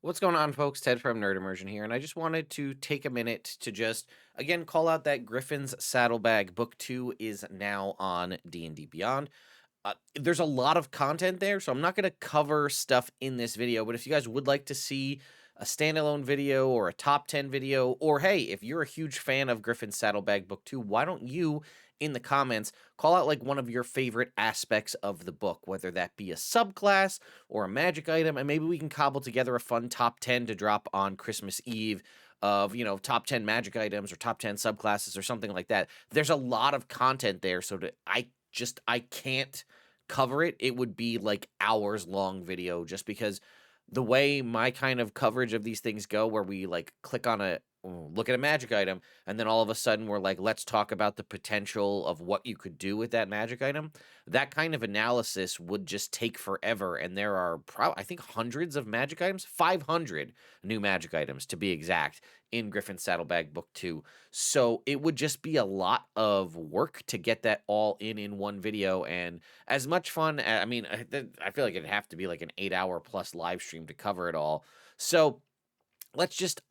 What's going on, folks? Ted from Nerd Immersion here, and I just wanted to take a minute to just again call out that Griffin's Saddlebag Book 2 is now on D&D Beyond. There's a lot of content there, so I'm not going to cover stuff in this video, but if you guys would like to see a standalone video or a top 10 video, or hey, if you're a huge fan of Griffin's Saddlebag Book 2, why don't you, in the comments, call out like one of your favorite aspects of the book, whether that be a subclass or a magic item, and maybe we can cobble together a fun top 10 to drop on Christmas Eve of, top 10 magic items or top 10 subclasses or something like that. There's a lot of content there, so I can't cover it. It would be like hours long video just because the way my kind of coverage of these things go, where we like click on look at a magic item, and then all of a sudden we're like, let's talk about the potential of what you could do with that magic item. That kind of analysis would just take forever. And there are I think hundreds of magic items, 500 new magic items to be exact, in Griffin's Saddlebag Book 2. So it would just be a lot of work to get that all in one video. And as much fun, I feel like it'd have to be like an 8 hour plus live stream to cover it all. So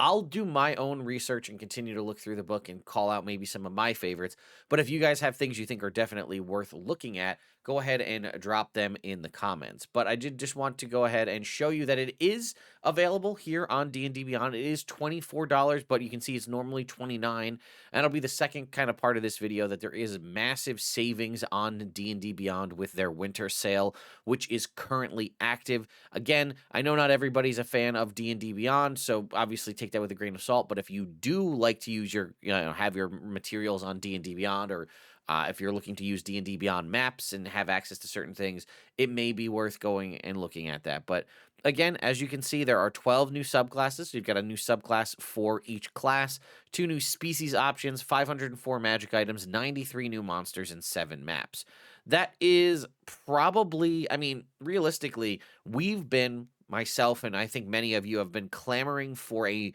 I'll do my own research and continue to look through the book and call out maybe some of my favorites. But if you guys have things you think are definitely worth looking at, go ahead and drop them in the comments. But I did just want to go ahead and show you that it is available here on D&D Beyond. It is $24, but you can see it's normally $29. And it'll be the second kind of part of this video that there is massive savings on D&D Beyond with their winter sale, which is currently active. Again, I know not everybody's a fan of D&D Beyond, so obviously take that with a grain of salt. But if you do like to use have your materials on D&D Beyond, or if you're looking to use D&D Beyond maps and have access to certain things, it may be worth going and looking at that. But again, as you can see, there are 12 new subclasses. So you've got a new subclass for each class, 2 new species options, 504 magic items, 93 new monsters, and 7 maps. That is probably, realistically, myself, and I think many of you have been clamoring for a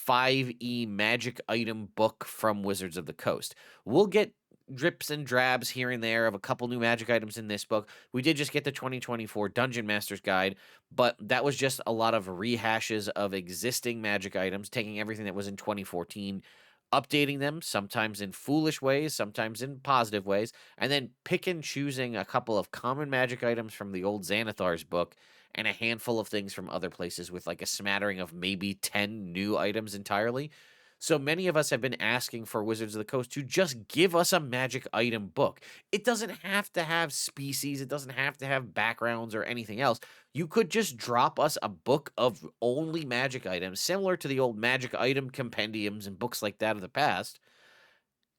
5e magic item book from Wizards of the Coast. We'll get drips and drabs here and there of a couple new magic items in this book. We did just get the 2024 Dungeon Master's Guide, but that was just a lot of rehashes of existing magic items, taking everything that was in 2014, updating them, sometimes in foolish ways, sometimes in positive ways, and then pick and choosing a couple of common magic items from the old Xanathar's book and a handful of things from other places, with like a smattering of maybe 10 new items entirely. So many of us have been asking for Wizards of the Coast to just give us a magic item book. It doesn't have to have species, it doesn't have to have backgrounds or anything else. You could just drop us a book of only magic items, similar to the old magic item compendiums and books like that of the past,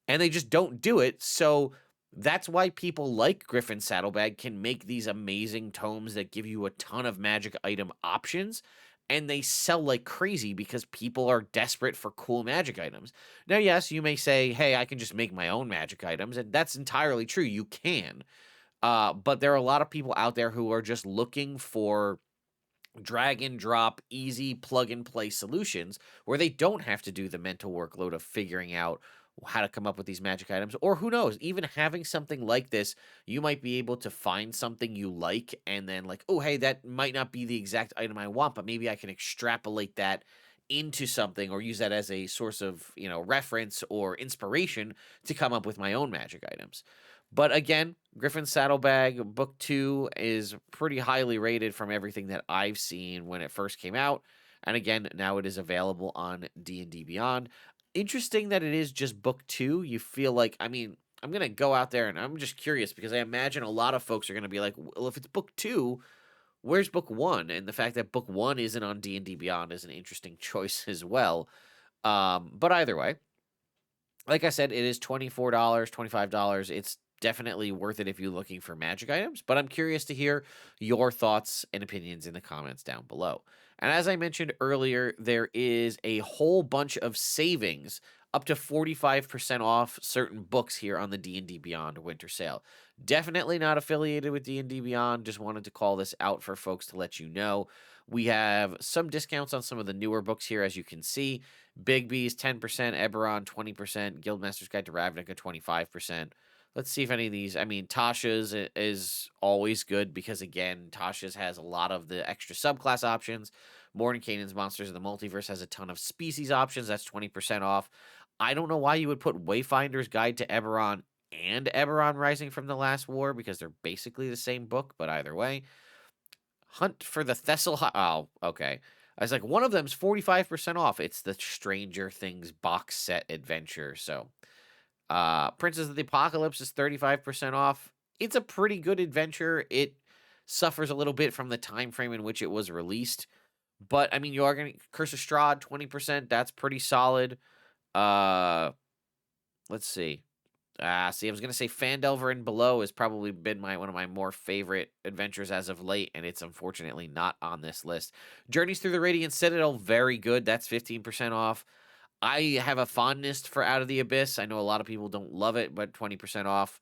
and they just don't do it. So that's why people like Griffin Saddlebag can make these amazing tomes that give you a ton of magic item options, and they sell like crazy because people are desperate for cool magic items. Now, yes, you may say, hey, I can just make my own magic items, and that's entirely true. You can. But there are a lot of people out there who are just looking for drag and drop, easy plug and play solutions where they don't have to do the mental workload of figuring out how to come up with these magic items. Or who knows, even having something like this, you might be able to find something you like and then like, oh, hey, that might not be the exact item I want, but maybe I can extrapolate that into something or use that as a source of, reference or inspiration to come up with my own magic items. But again, Griffin Saddlebag Book 2 is pretty highly rated from everything that I've seen when it first came out. And again, now it is available on D&D Beyond. Interesting that it is just Book 2. You feel like, I'm going to go out there and I'm just curious because I imagine a lot of folks are going to be like, well, if it's Book 2, where's Book 1? And the fact that Book 1 isn't on D&D Beyond is an interesting choice as well. But either way, like I said, it is $24, $25. It's definitely worth it if you're looking for magic items, but I'm curious to hear your thoughts and opinions in the comments down below. And as I mentioned earlier, there is a whole bunch of savings, up to 45% off certain books here on the D&D Beyond winter sale. Definitely not affiliated with D&D Beyond, just wanted to call this out for folks to let you know. We have some discounts on some of the newer books here, as you can see. Bigby's 10%, Eberron 20%, Guildmaster's Guide to Ravnica 25%. Let's see if any of these, Tasha's is always good because, again, Tasha's has a lot of the extra subclass options. Mordenkainen's Monsters of the Multiverse has a ton of species options. That's 20% off. I don't know why you would put Wayfinder's Guide to Eberron and Eberron Rising from the Last War, because they're basically the same book, but either way. Hunt for the Thessal. Oh, okay. I was like, one of them's 45% off. It's the Stranger Things box set adventure. So, Princess of the Apocalypse is 35% off. It's a pretty good adventure. It suffers a little bit from the time frame in which it was released. But I mean, you are going to Curse of Strahd 20%. That's pretty solid. Uh let's see. See, I was gonna say Fandelver and Below has probably been one of my more favorite adventures as of late, and it's unfortunately not on this list. Journeys Through the Radiant Citadel, very good. That's 15% off. I have a fondness for Out of the Abyss. I know a lot of people don't love it, but 20% off.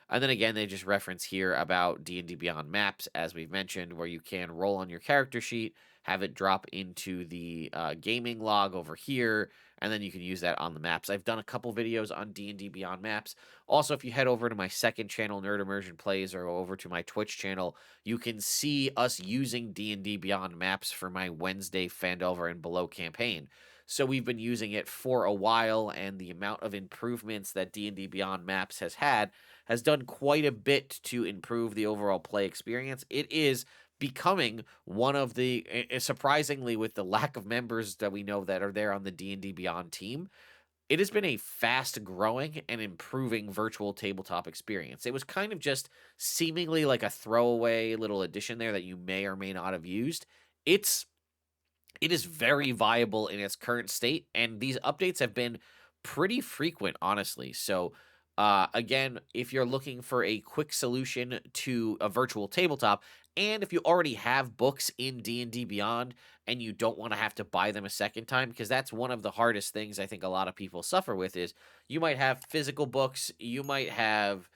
And then again, they just reference here about D&D Beyond maps, as we've mentioned, where you can roll on your character sheet, have it drop into the gaming log over here, and then you can use that on the maps. I've done a couple videos on D&D Beyond maps. Also, if you head over to my second channel, Nerd Immersion Plays, or over to my Twitch channel, you can see us using D&D Beyond maps for my Wednesday Fandelver and Below campaign. So we've been using it for a while, and the amount of improvements that D&D Beyond maps has done quite a bit to improve the overall play experience. It is becoming one of the, surprisingly, with the lack of members that we know that are there on the D&D Beyond team, it has been a fast growing and improving virtual tabletop experience. It was kind of just seemingly like a throwaway little addition there that you may or may not have used. It is very viable in its current state, and these updates have been pretty frequent, honestly. So, again, if you're looking for a quick solution to a virtual tabletop, and if you already have books in D&D Beyond and you don't want to have to buy them a second time, because that's one of the hardest things I think a lot of people suffer with, is you might have physical books, you might have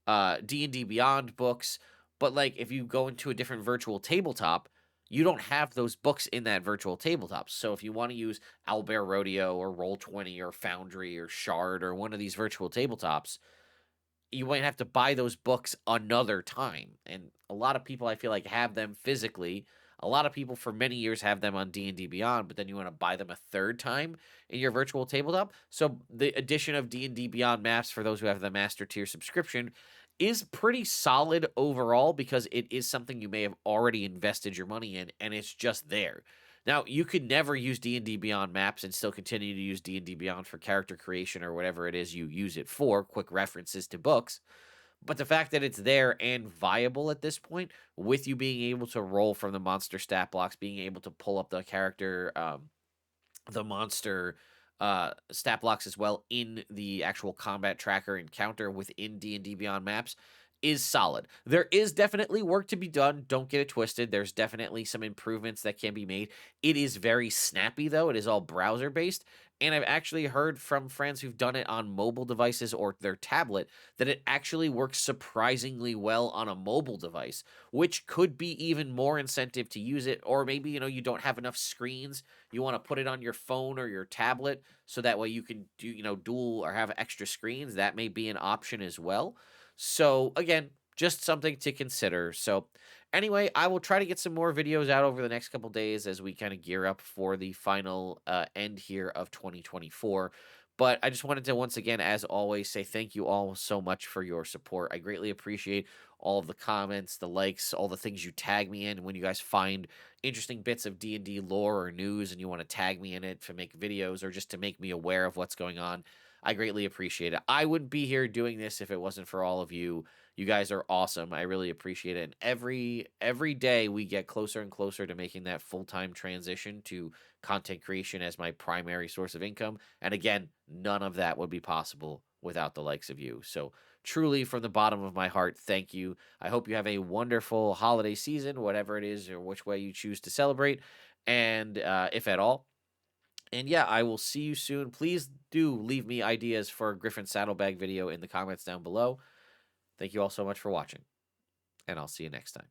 D&D Beyond books, but like if you go into a different virtual tabletop, you don't have those books in that virtual tabletop. So if you want to use Owlbear Rodeo or Roll20 or Foundry or Shard or one of these virtual tabletops, you might have to buy those books another time. And a lot of people, I feel like, have them physically. A lot of people for many years have them on D&D Beyond, but then you want to buy them a third time in your virtual tabletop. So the addition of D&D Beyond maps for those who have the master tier subscription is pretty solid overall, because it is something you may have already invested your money in, and it's just there. Now, you could never use D&D Beyond maps and still continue to use D&D Beyond for character creation or whatever it is you use it for, quick references to books. But the fact that it's there and viable at this point, with you being able to roll from the monster stat blocks, being able to pull up the character, the monster stat blocks as well in the actual combat tracker encounter within D&D Beyond maps, is solid. There is definitely work to be done. Don't get it twisted. There's definitely some improvements that can be made. It is very snappy, though. It is all browser based. And I've actually heard from friends who've done it on mobile devices or their tablet that it actually works surprisingly well on a mobile device, which could be even more incentive to use it. Or maybe, you don't have enough screens. You want to put it on your phone or your tablet so that way you can do, dual or have extra screens. That may be an option as well. So again, just something to consider. So anyway, I will try to get some more videos out over the next couple days as we kind of gear up for the final end here of 2024. But I just wanted to once again, as always, say thank you all so much for your support. I greatly appreciate all of the comments, the likes, all the things you tag me in when you guys find interesting bits of D&D lore or news and you want to tag me in it to make videos or just to make me aware of what's going on. I greatly appreciate it. I wouldn't be here doing this if it wasn't for all of you. You guys are awesome. I really appreciate it. And every day we get closer and closer to making that full-time transition to content creation as my primary source of income. And again, none of that would be possible without the likes of you. So truly, from the bottom of my heart, thank you. I hope you have a wonderful holiday season, whatever it is or which way you choose to celebrate, and if at all. And yeah, I will see you soon. Please do leave me ideas for a Griffin Saddlebag video in the comments down below. Thank you all so much for watching, and I'll see you next time.